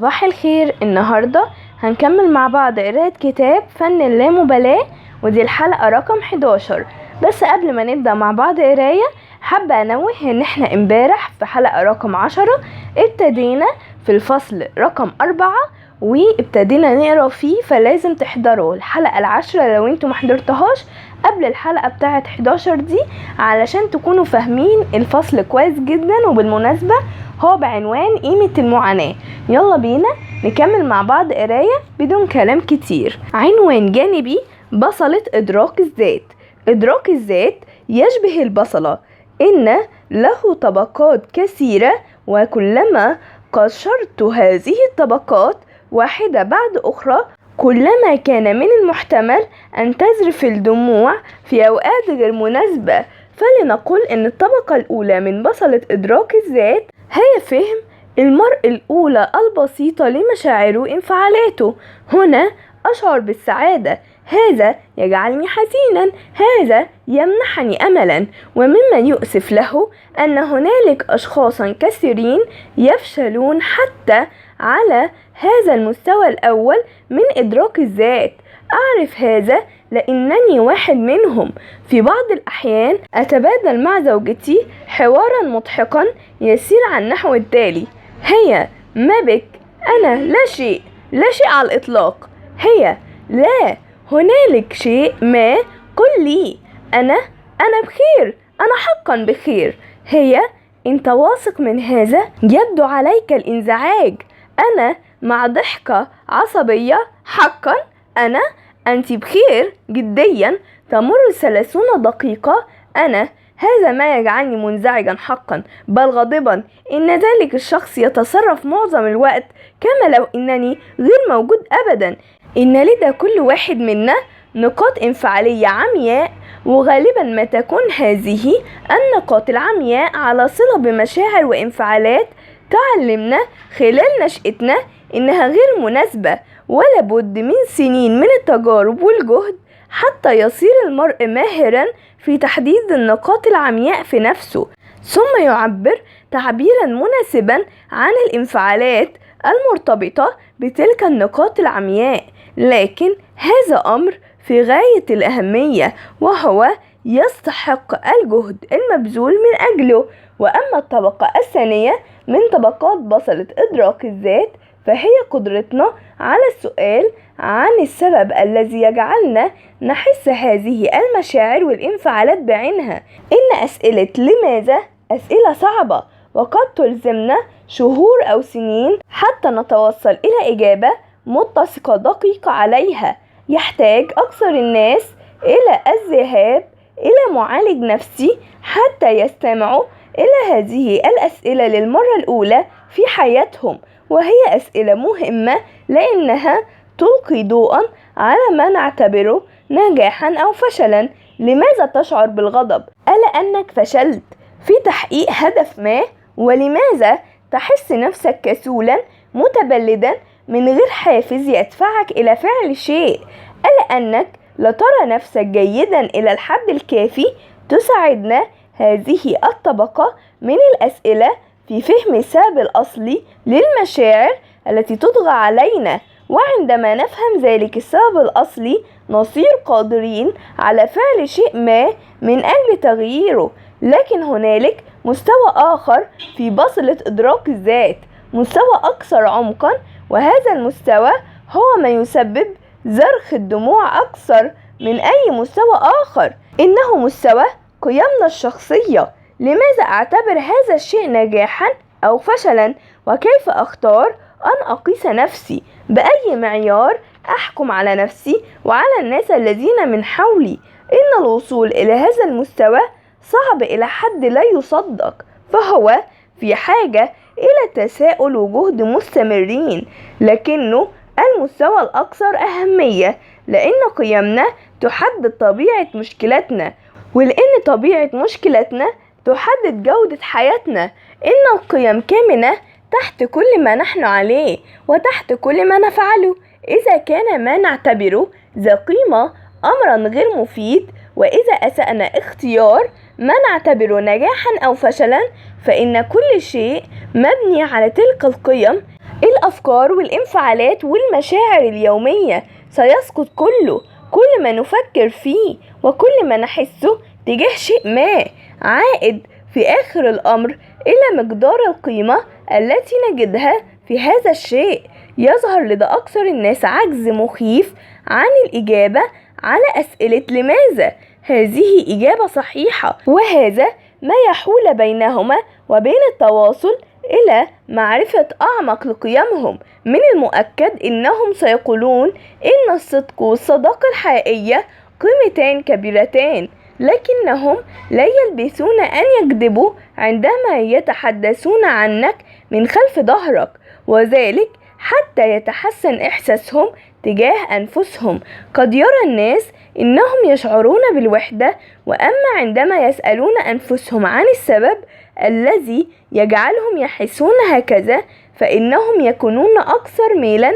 صباح الخير. النهاردة هنكمل مع بعض قراءة كتاب فن اللامبالاة، ودي الحلقة رقم 11. بس قبل ما نبدأ مع بعض قراية حابة أنوه إن احنا امبارح في حلقة رقم 10 ابتدينا في الفصل رقم 4 وابتدينا نقرأ فيه، فلازم تحضروا الحلقة 10 لو انتوا محضرتهاش قبل الحلقة بتاعة 11 دي علشان تكونوا فاهمين الفصل كويس جدا. وبالمناسبة هو بعنوان قيمة المعاناة. يلا بينا نكمل مع بعض قراية بدون كلام كتير. عنوان جانبي: بصلة إدراك الذات. إدراك الذات يشبه البصلة، إن له طبقات كثيرة، وكلما قشرت هذه الطبقات واحدة بعد أخرى كلما كان من المحتمل أن تذرف الدموع في أوقات غير مناسبة. فلنقل أن الطبقة الأولى من بصلة إدراك الذات هي فهم المرء الأولى البسيطة لمشاعره وانفعالاته. هنا أشعر بالسعادة، هذا يجعلني حزينا، هذا يمنحني أملا. ومما يؤسف له أن هنالك أشخاصا كثيرين يفشلون حتى على هذا المستوى الأول من إدراك الذات. أعرف هذا لأنني واحد منهم. في بعض الأحيان أتبادل مع زوجتي حوارا مضحكا يسير عن النحو التالي: هي ما بك؟ أنا لا شيء، لا شيء على الإطلاق. هي: لا، هنالك شيء ما، قل لي. أنا بخير، أنا حقا بخير. هي: أنت واثق من هذا؟ يبدو عليك الانزعاج. أنا مع ضحكة عصبية: حقا أنت بخير جديا. تمر 30 دقيقة. هذا ما يجعلني منزعجا حقا، بل غاضبا. إن ذلك الشخص يتصرف معظم الوقت كما لو إنني غير موجود أبدا. إن لدى كل واحد منا نقاط انفعالية عمياء، وغالبا ما تكون هذه النقاط العمياء على صلة بمشاعر وانفعالات تعلمنا خلال نشأتنا إنها غير مناسبة، ولا بد من سنين من التجارب والجهد حتى يصير المرء ماهرا في تحديد النقاط العمياء في نفسه، ثم يعبر تعبيرا مناسبا عن الانفعالات المرتبطة بتلك النقاط العمياء. لكن هذا أمر في غاية الأهمية، وهو يستحق الجهد المبذول من أجله. وأما الطبقة الثانية من طبقات بصلة إدراك الذات فهي قدرتنا على السؤال عن السبب الذي يجعلنا نحس هذه المشاعر والانفعالات بعينها. إن أسئلة لماذا أسئلة صعبة، وقد تلزمنا شهور أو سنين حتى نتوصل إلى إجابة متسقة دقيقة عليها. يحتاج أكثر الناس إلى الذهاب إلى معالج نفسي حتى يستمعوا إلى هذه الأسئلة للمرة الأولى في حياتهم، وهي أسئلة مهمة لأنها تلقي ضوءا على ما نعتبره نجاحا أو فشلا. لماذا تشعر بالغضب؟ ألا أنك فشلت في تحقيق هدف ما؟ ولماذا تحس نفسك كسولا متبلدا من غير حافز يدفعك إلى فعل شيء؟ ألا أنك لا ترى نفسك جيدا إلى الحد الكافي؟ تساعدنا هذه الطبقة من الأسئلة في فهم السبب الأصلي للمشاعر التي تطغى علينا، وعندما نفهم ذلك السبب الأصلي نصير قادرين على فعل شيء ما من أجل تغييره. لكن هنالك مستوى آخر في بصلة إدراك الذات، مستوى أكثر عمقا، وهذا المستوى هو ما يسبب زرخ الدموع أكثر من أي مستوى آخر. إنه مستوى قيمنا الشخصية. لماذا أعتبر هذا الشيء نجاحا أو فشلا؟ وكيف أختار أن أقيس نفسي؟ بأي معيار أحكم على نفسي وعلى الناس الذين من حولي؟ إن الوصول إلى هذا المستوى صعب إلى حد لا يصدق، فهو في حاجة إلى تساؤل وجهد مستمرين. لكنه المستوى الأكثر أهمية لأن قيمنا تحدد طبيعة مشكلتنا، ولأن طبيعة مشكلتنا تحدد جودة حياتنا. إن القيم كامنة تحت كل ما نحن عليه وتحت كل ما نفعله. إذا كان ما نعتبره ذا قيمة أمرا غير مفيد، وإذا أسأنا اختيار ما نعتبره نجاحا أو فشلا، فإن كل شيء مبني على تلك القيم الأفكار والانفعالات والمشاعر اليومية سيسقط كله. كل ما نفكر فيه وكل ما نحسه تجاه شيء ما عائد في آخر الأمر إلى مقدار القيمة التي نجدها في هذا الشيء. يظهر لدى أكثر الناس عجز مخيف عن الإجابة على أسئلة لماذا. هذه إجابة صحيحة، وهذا ما يحول بينهما وبين التواصل إلى معرفة أعمق لقيمهم. من المؤكد إنهم سيقولون إن الصدق والصداقة الحقيقية قيمتان كبيرتان، لكنهم لا يلبثون أن يكذبوا عندما يتحدثون عنك من خلف ظهرك، وذلك حتى يتحسن إحساسهم تجاه أنفسهم. قد يرى الناس إنهم يشعرون بالوحدة، وأما عندما يسألون أنفسهم عن السبب الذي يجعلهم يحسون هكذا فإنهم يكونون أكثر ميلا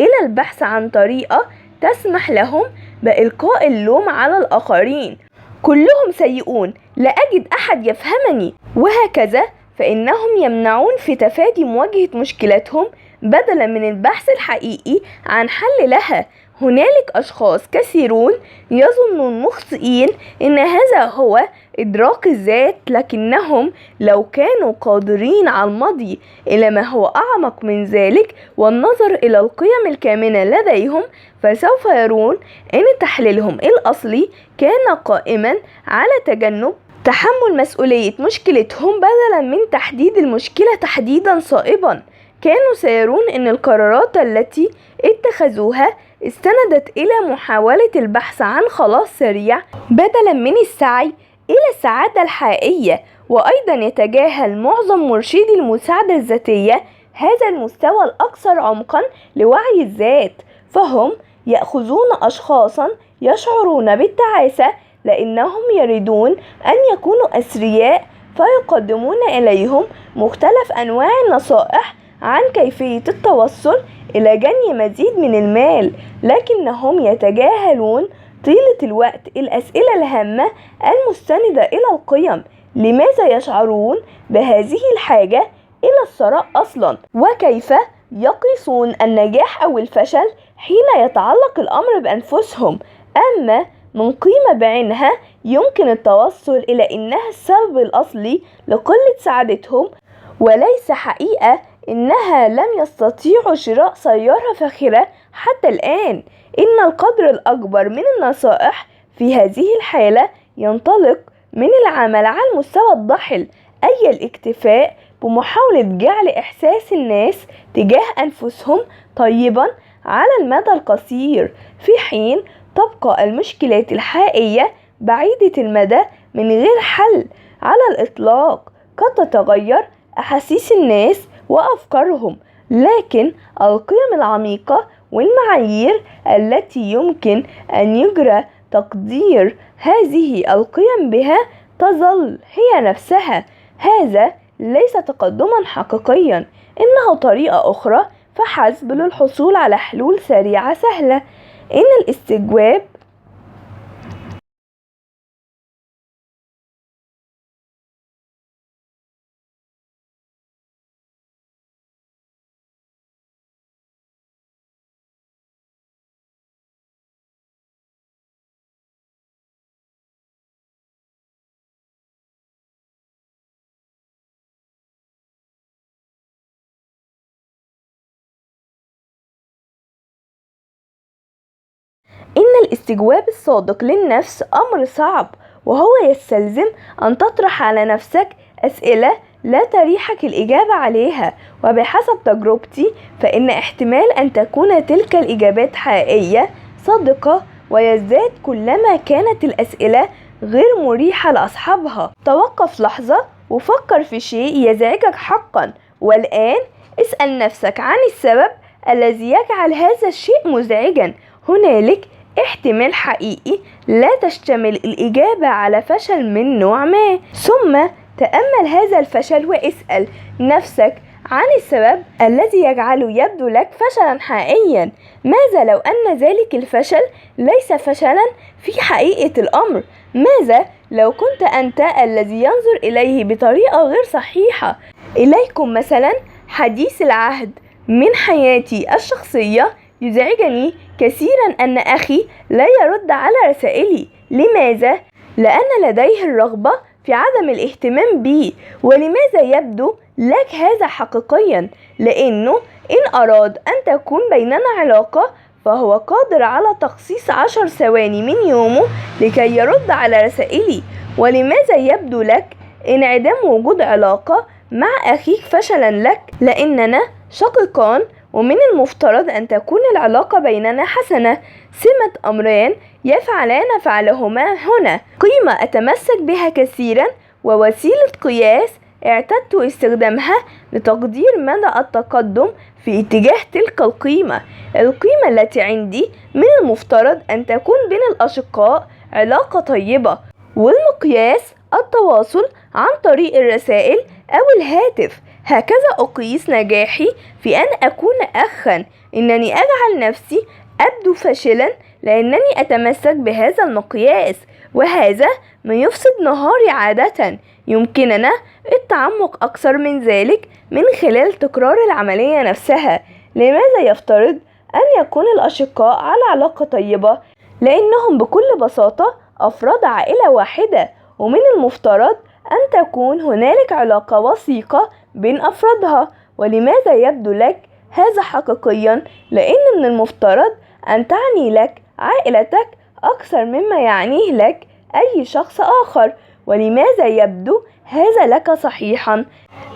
إلى البحث عن طريقة تسمح لهم بإلقاء اللوم على الآخرين. كلهم سيئون، لا أجد أحد يفهمني، وهكذا فإنهم يمنعون في تفادي مواجهة مشكلتهم بدلا من البحث الحقيقي عن حل لها. هنالك أشخاص كثيرون يظنون مخطئين إن هذا هو إدراك الذات، لكنهم لو كانوا قادرين على المضي إلى ما هو أعمق من ذلك والنظر إلى القيم الكامنة لديهم فسوف يرون إن تحليلهم الأصلي كان قائما على تجنب تحمل مسؤولية مشكلتهم بدلا من تحديد المشكلة تحديدا صائبا. كانوا سيرون إن القرارات التي اتخذوها استندت إلى محاولة البحث عن خلاص سريع بدلا من السعي إلى السعادة الحقيقية. وأيضا يتجاهل معظم مرشدي المساعدة الذاتية هذا المستوى الأكثر عمقا لوعي الذات، فهم يأخذون أشخاصا يشعرون بالتعاسة لأنهم يريدون أن يكونوا أثرياء، فيقدمون إليهم مختلف أنواع النصائح عن كيفية التوصل إلى جني مزيد من المال، لكنهم يتجاهلون طيلة الوقت الأسئلة الهامة المستندة إلى القيم. لماذا يشعرون بهذه الحاجة إلى الثراء أصلا؟ وكيف يقيسون النجاح أو الفشل حين يتعلق الأمر بأنفسهم؟ أما من قيمة بعينها يمكن التوصل إلى إنها السبب الأصلي لقلة سعادتهم، وليس حقيقة إنها لم يستطيعوا شراء سيارة فاخرة حتى الآن. إن القدر الأكبر من النصائح في هذه الحالة ينطلق من العمل على المستوى الضحل، أي الاكتفاء بمحاولة جعل إحساس الناس تجاه أنفسهم طيبا على المدى القصير، في حين تبقى المشكلات الحقيقية بعيدة المدى من غير حل على الإطلاق. قد تتغير أحاسيس الناس وأفكارهم، لكن القيم العميقة والمعايير التي يمكن أن يجرى تقدير هذه القيم بها تظل هي نفسها. هذا ليس تقدما حقيقيا، إنه طريقة أخرى فحسب للحصول على حلول سريعة سهلة. إن الاستجواب إن الاستجواب الصادق للنفس أمر صعب، وهو يستلزم أن تطرح على نفسك أسئلة لا تريحك الإجابة عليها. وبحسب تجربتي فإن احتمال أن تكون تلك الإجابات حقيقية صادقة ويزداد كلما كانت الأسئلة غير مريحة لأصحابها. توقف لحظة وفكر في شيء يزعجك حقا، والآن اسأل نفسك عن السبب الذي يجعل هذا الشيء مزعجا. هنالك احتمال حقيقي لا تشتمل الإجابة على فشل من نوع ما، ثم تأمل هذا الفشل واسأل نفسك عن السبب الذي يجعله يبدو لك فشلا حقيقيا. ماذا لو أن ذلك الفشل ليس فشلا في حقيقة الأمر؟ ماذا لو كنت أنت الذي ينظر إليه بطريقة غير صحيحة؟ إليكم مثلا حديث العهد من حياتي الشخصية يزعجني كثيرا أن أخي لا يرد على رسائلي. لماذا؟ لأن لديه الرغبة في عدم الاهتمام بي. ولماذا يبدو لك هذا حقيقيا؟ لأنه إن أراد أن تكون بيننا علاقة فهو قادر على تخصيص 10 ثواني من يومه لكي يرد على رسائلي. ولماذا يبدو لك انعدام وجود علاقة مع أخيك فشلا لك؟ لأننا شقيقان ومن المفترض أن تكون العلاقة بيننا حسنة. سمة أمران يفعلان فعلهما هنا قيمة أتمسك بها كثيرا ووسيلة قياس اعتدت استخدامها لتقدير مدى التقدم في اتجاه تلك القيمة التي عندي. من المفترض أن تكون بين الأشقاء علاقة طيبة، والمقياس التواصل عن طريق الرسائل أو الهاتف. هكذا أقيس نجاحي في أن أكون أخا. إنني أجعل نفسي أبدو فاشلا لأنني أتمسك بهذا المقياس، وهذا ما يفسد نهاري عادة. يمكننا التعمق أكثر من ذلك من خلال تكرار العملية نفسها. لماذا يفترض أن يكون الأشقاء على علاقة طيبة؟ لأنهم بكل بساطة أفراد عائلة واحدة، ومن المفترض أن تكون هنالك علاقة وثيقة بين أفرادها. ولماذا يبدو لك هذا حقيقيا؟ لأن من المفترض أن تعني لك عائلتك أكثر مما يعنيه لك أي شخص آخر. ولماذا يبدو هذا لك صحيحا؟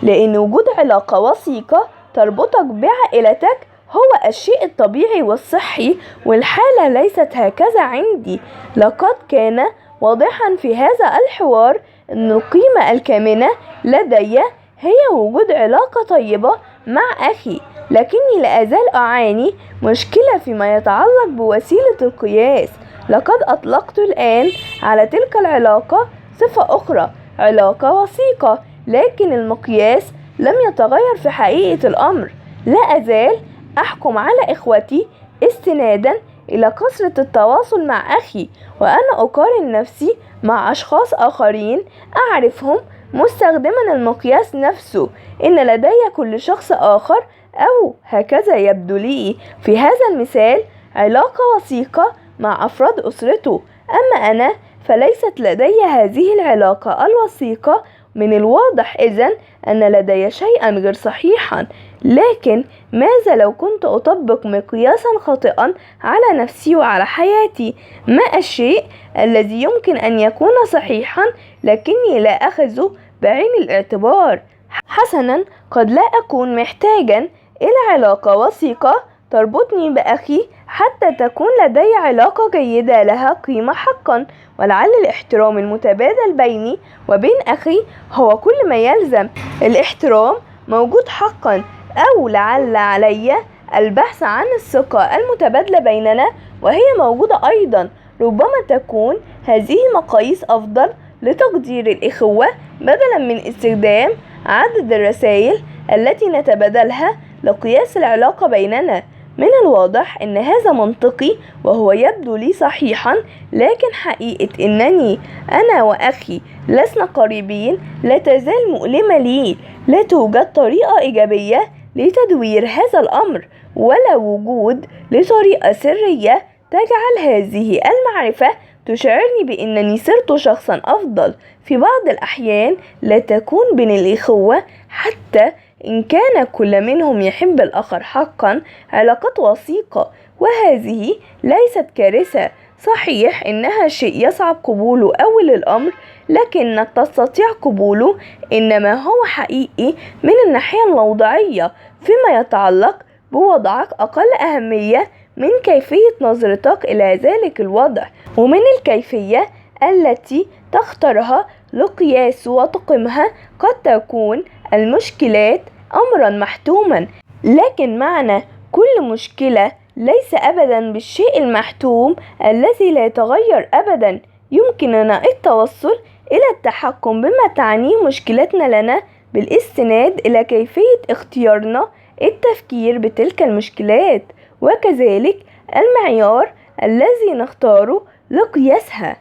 لأن وجود علاقة وثيقة تربطك بعائلتك هو الشيء الطبيعي والصحي، والحالة ليست هكذا عندي. لقد كان واضحا في هذا الحوار أن القيمة الكامنة لدي هي وجود علاقة طيبة مع أخي، لكني لا أزال أعاني مشكلة فيما يتعلق بوسيلة القياس. لقد أطلقت الآن على تلك العلاقة صفة أخرى، علاقة وثيقة، لكن المقياس لم يتغير في حقيقة الأمر. لا أزال أحكم على إخوتي استنادا إلى كثرة التواصل مع أخي، وأنا أقارن نفسي مع أشخاص آخرين أعرفهم مستخدما المقياس نفسه. إن لدي كل شخص آخر، أو هكذا يبدو لي في هذا المثال، علاقة وثيقة مع أفراد أسرته. أما أنا فليست لدي هذه العلاقة الوثيقة. من الواضح إذن أن لدي شيئا غير صحيحا. لكن ماذا لو كنت أطبق مقياسا خاطئا على نفسي وعلى حياتي؟ ما الشيء الذي يمكن أن يكون صحيحا لكني لا أخذه بعين الاعتبار؟ حسنا، قد لا أكون محتاجا إلى علاقة وثيقة تربطني بأخي حتى تكون لدي علاقة جيدة لها قيمة حقا. ولعل الاحترام المتبادل بيني وبين أخي هو كل ما يلزم. الاحترام موجود حقا، أو لعل علي البحث عن الثقة المتبادلة بيننا وهي موجودة أيضا. ربما تكون هذه مقاييس أفضل لتقدير الإخوة بدلا من استخدام عدد الرسائل التي نتبادلها لقياس العلاقة بيننا. من الواضح أن هذا منطقي وهو يبدو لي صحيحا، لكن حقيقة أنني أنا وأخي لسنا قريبين لا تزال مؤلمة لي. لا توجد طريقة إيجابية لتدوير هذا الأمر، ولا وجود لطريقة سرية تجعل هذه المعرفة تشعرني بأنني صرت شخصا أفضل. في بعض الأحيان لا تكون بين الإخوة، حتى إن كان كل منهم يحب الآخر حقا، علاقات وثيقة، وهذه ليست كارثة. صحيح إنها شيء يصعب قبوله أول الأمر، لكنك تستطيع قبوله إنما هو حقيقي من الناحية الموضوعية فيما يتعلق بوضعك أقل أهمية من كيفية نظرتك إلى ذلك الوضع، ومن الكيفية التي تختارها لقياس وتقييمها. قد تكون المشكلات أمرا محتوما، لكن معنى كل مشكلة ليس أبدا بالشيء المحتوم الذي لا يتغير أبدا. يمكننا التوصل إلى التحكم بما تعنيه مشكلتنا لنا بالاستناد إلى كيفية اختيارنا التفكير بتلك المشكلات، وكذلك المعيار الذي نختاره لقياسها.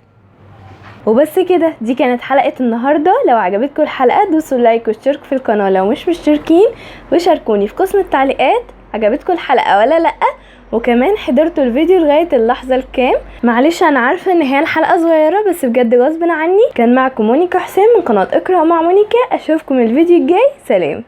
وبس كده، دي كانت حلقة النهاردة. لو عجبتكم الحلقة دوسوا لايك واشتركوا في القناة لو مش مشتركين، وشاركوني في قسم التعليقات عجبتكم الحلقة ولا لأ؟ وكمان حضرتوا الفيديو لغاية اللحظة الكام؟ معلش انا عارفة ان هي الحلقة صغيرة بس بجد غصب عني. كان معكم مونيكا حسين من قناة اقرأ مع مونيكا. اشوفكم الفيديو الجاي. سلام.